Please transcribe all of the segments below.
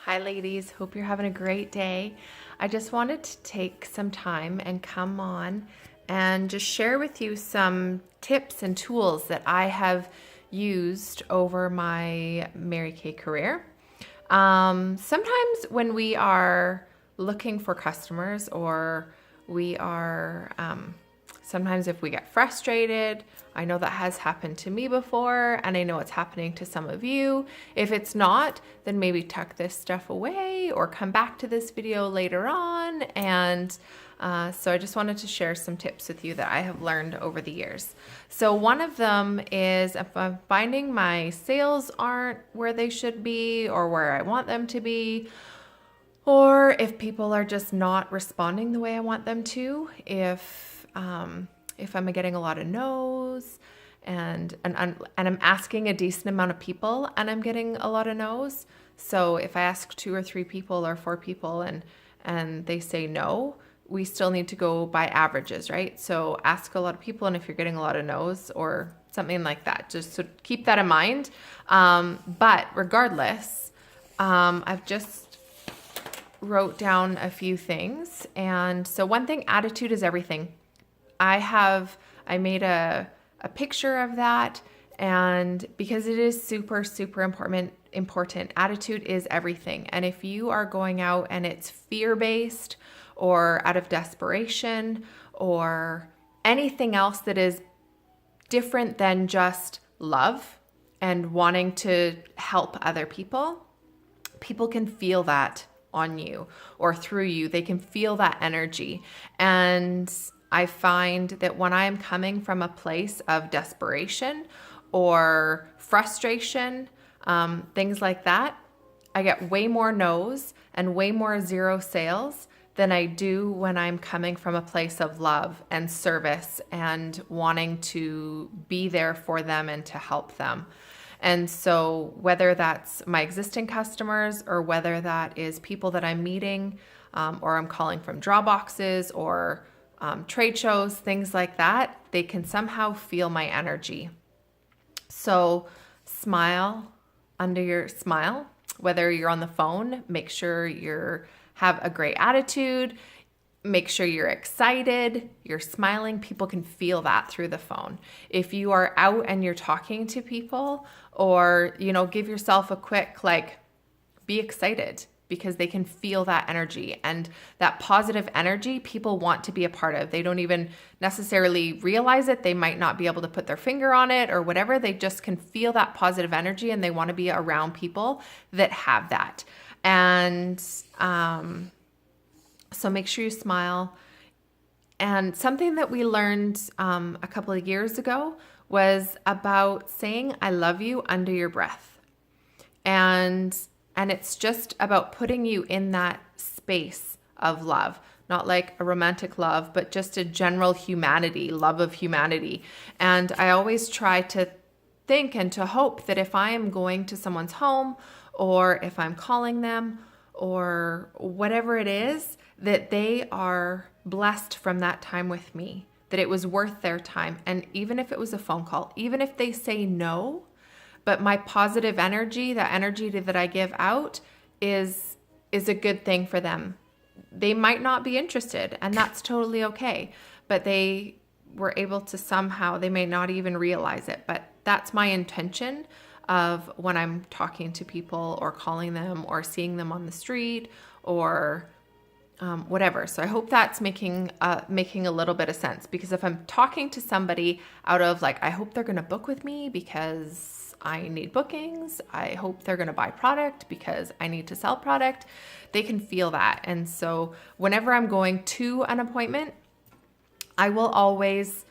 Hi, ladies. Hope you're having a great day. I just wanted to take some time and come on and just share with you some tips and tools that I have used over my Mary Kay career. Sometimes when we are looking for customers or we are sometimes if we get frustrated, I know that has happened to me before, and I know it's happening to some of you. If it's not, then maybe tuck this stuff away or come back to this video later on. And so I just wanted to share some tips with you that I have learned over the years. So one of them is if I'm finding my sales aren't where they should be or where I want them to be, or if people are just not responding the way I want them to, if I'm getting a lot of no's and I'm asking a decent amount of people and I'm getting a lot of no's. So if I ask 2 or 3 people or 4 people and they say no, we still need to go by averages, right? So ask a lot of people, and if you're getting a lot of no's or something like that, just so keep that in mind. But regardless, I've just wrote down a few things. And so one thing, attitude is everything. I made a picture of that, and because it is super, super important, attitude is everything. And if you are going out and it's fear-based or out of desperation or anything else that is different than just love and wanting to help other people, people can feel that on you or through you. They can feel that energy. And I find that when I am coming from a place of desperation or frustration, things like that, I get way more no's and way more zero sales than I do when I'm coming from a place of love and service and wanting to be there for them and to help them. And so whether that's my existing customers or whether that is people that I'm meeting or I'm calling from Drawboxes or trade shows, things like that, they can somehow feel my energy. So smile whether you're on the phone, make sure have a great attitude, make sure you're excited, you're smiling. People can feel that through the phone. If you are out and you're talking to people, or, give yourself a quick, be excited, because they can feel that energy, and that positive energy people want to be a part of. They don't even necessarily realize it. They might not be able to put their finger on it or whatever. They just can feel that positive energy, and they want to be around people that have that. And so make sure you smile. And something that we learned a couple of years ago was about saying I love you under your breath. And it's just about putting you in that space of love, not like a romantic love, but just a general humanity, love of humanity. And I always try to think and to hope that if I am going to someone's home or if I'm calling them or whatever it is, that they are blessed from that time with me, that it was worth their time. And even if it was a phone call, even if they say no, but my positive energy, that energy that I give out is a good thing for them. They might not be interested, and that's totally okay. But they were able to somehow, they may not even realize it, but that's my intention of when I'm talking to people or calling them or seeing them on the street or whatever. So I hope that's making a little bit of sense, because if I'm talking to somebody out of I hope they're going to book with me because I need bookings, I hope they're going to buy product because I need to sell product, they can feel that. And so whenever I'm going to an appointment, I will always,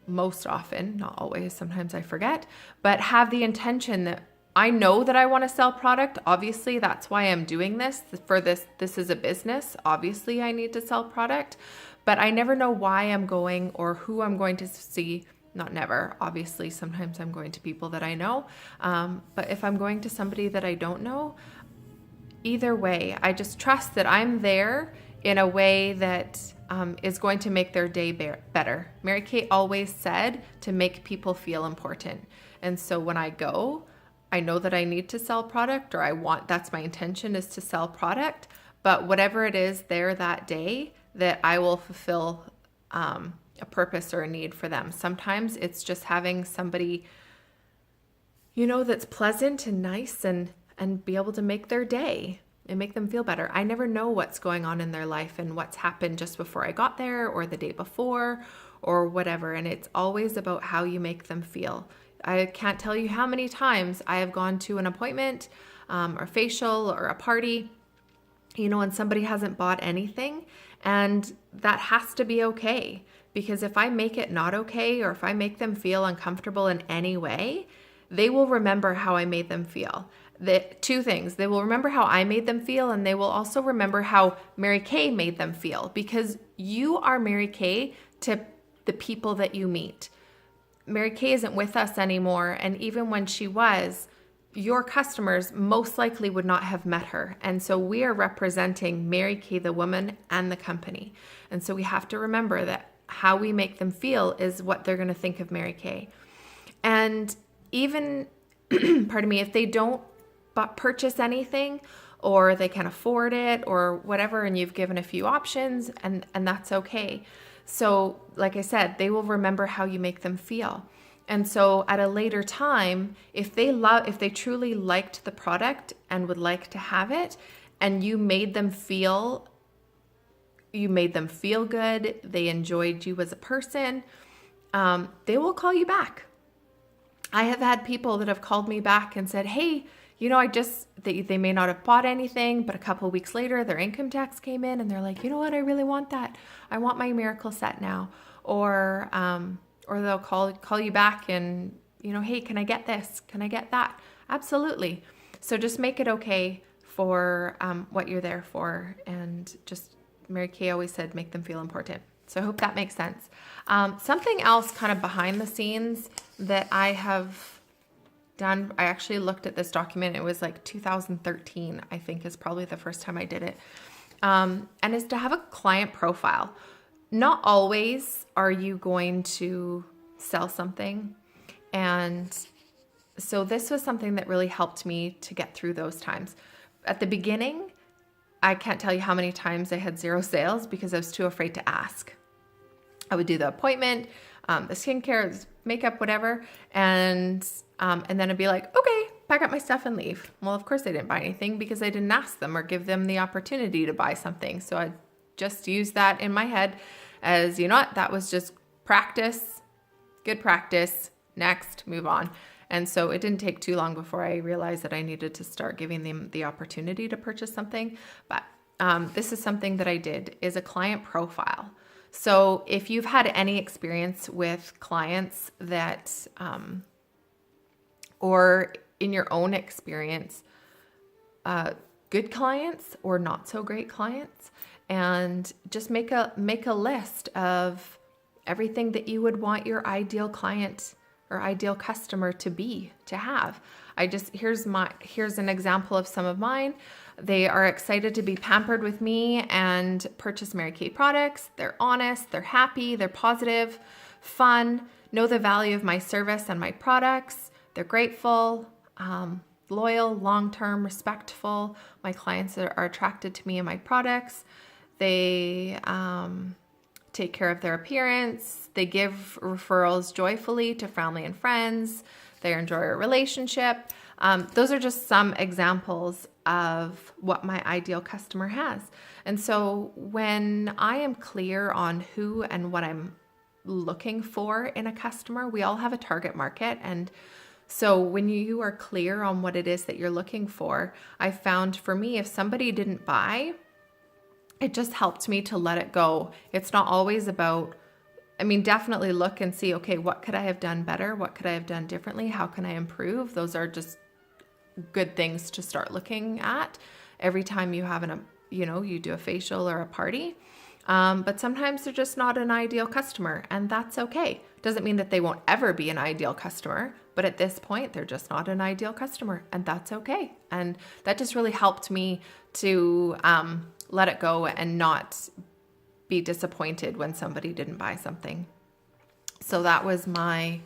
most often, not always, sometimes I forget, but have the intention that I know that I want to sell product. Obviously, that's why I'm doing this. This is a business. Obviously, I need to sell product, but I never know why I'm going or who I'm going to see. Not never. Obviously, sometimes I'm going to people that I know. But if I'm going to somebody that I don't know, either way, I just trust that I'm there in a way that is going to make their day better. Mary Kay always said to make people feel important. And so when I go, I know that I need to sell product, or that's my intention, is to sell product, but whatever it is there that day, that I will fulfill a purpose or a need for them. Sometimes it's just having somebody, that's pleasant and nice and be able to make their day and make them feel better. I never know what's going on in their life and what's happened just before I got there or the day before or whatever. And it's always about how you make them feel. I can't tell you how many times I have gone to an appointment or facial or a party, and somebody hasn't bought anything, and that has to be okay. Because if I make it not okay, or if I make them feel uncomfortable in any way, they will remember how I made them feel. Two things: they will remember how I made them feel, and they will also remember how Mary Kay made them feel, because you are Mary Kay to the people that you meet. Mary Kay isn't with us anymore, and even when she was, your customers most likely would not have met her. And so we are representing Mary Kay, the woman, and the company. And so we have to remember that how we make them feel is what they're going to think of Mary Kay. And even, pardon me, if they don't purchase anything, or they can't afford it or whatever, and you've given a few options, and that's okay. So like I said, they will remember how you make them feel. And so at a later time, if they truly liked the product and would like to have it, and you made them feel good, they enjoyed you as a person, they will call you back. I have had people that have called me back and said, hey, they may not have bought anything, but a couple of weeks later, their income tax came in and they're like, you know what, I really want that. I want my miracle set now. Or they'll call you back and, hey, can I get this? Can I get that? Absolutely. So just make it okay for what you're there for. And just, Mary Kay always said, make them feel important. So I hope that makes sense. Something else kind of behind the scenes that I have done, I actually looked at this document. It was like 2013, I think, is probably the first time I did it. And is to have a client profile. Not always are you going to sell something. And so this was something that really helped me to get through those times. At the beginning, I can't tell you how many times I had 0 sales because I was too afraid to ask. I would do the appointment, the skincare, the makeup, whatever. And then I'd be like, okay, pack up my stuff and leave. Well, of course I didn't buy anything because I didn't ask them or give them the opportunity to buy something. So I just used that in my head as, that was just practice, good practice, next, move on. And so it didn't take too long before I realized that I needed to start giving them the opportunity to purchase something. But this is something that I did, is a client profile. So if you've had any experience with clients that, or in your own experience, good clients or not so great clients, and just make a list of everything that you would want your ideal client or ideal customer to have. Here's an example of some of mine. They are excited to be pampered with me and purchase Mary Kay products. They're honest, they're happy, they're positive, fun, know the value of my service and my products. They're grateful, loyal, long-term, respectful. My clients are attracted to me and my products. They take care of their appearance. They give referrals joyfully to family and friends. They enjoy a relationship. Those are just some examples of what my ideal customer has. And so when I am clear on who and what I'm looking for in a customer, we all have a target market. And so when you are clear on what it is that you're looking for, I found for me, if somebody didn't buy, it just helped me to let it go. It's not always about, definitely look and see, okay, what could I have done better? What could I have done differently? How can I improve? Those are just good things to start looking at every time you have you do a facial or a party. But sometimes they're just not an ideal customer, and that's okay. Doesn't mean that they won't ever be an ideal customer, but at this point, they're just not an ideal customer, and that's okay. And that just really helped me to let it go and not be disappointed when somebody didn't buy something. So that was my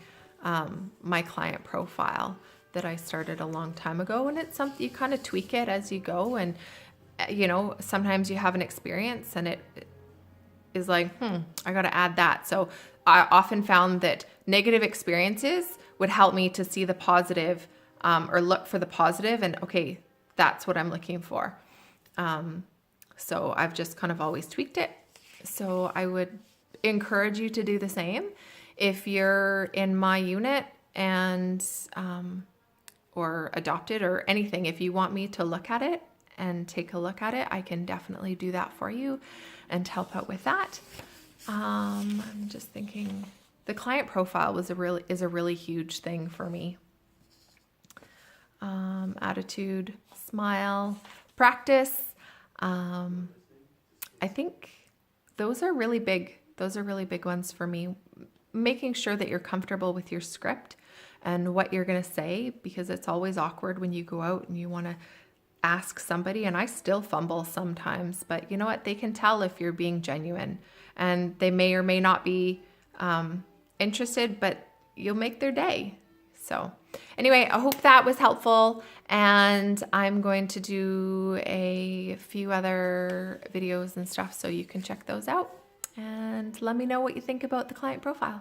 my client profile. that I started a long time ago, and it's something you kind of tweak it as you go. And sometimes you have an experience and it is like, I got to add that. So I often found that negative experiences would help me to see the positive, or look for the positive, and okay, that's what I'm looking for. So I've just kind of always tweaked it. So I would encourage you to do the same. If you're in my unit and, or adopted or anything, if you want me to look at it and take a look at it, I can definitely do that for you and help out with that. I'm just thinking the client profile is a really huge thing for me. Attitude, smile, practice. I think those are really big. Those are really big ones for me. Making sure that you're comfortable with your script and what you're going to say, because it's always awkward when you go out and you want to ask somebody, and I still fumble sometimes, but you know what? They can tell if you're being genuine, and they may or may not be interested, but you'll make their day. So anyway, I hope that was helpful, and I'm going to do a few other videos and stuff so you can check those out, and let me know what you think about the client profile.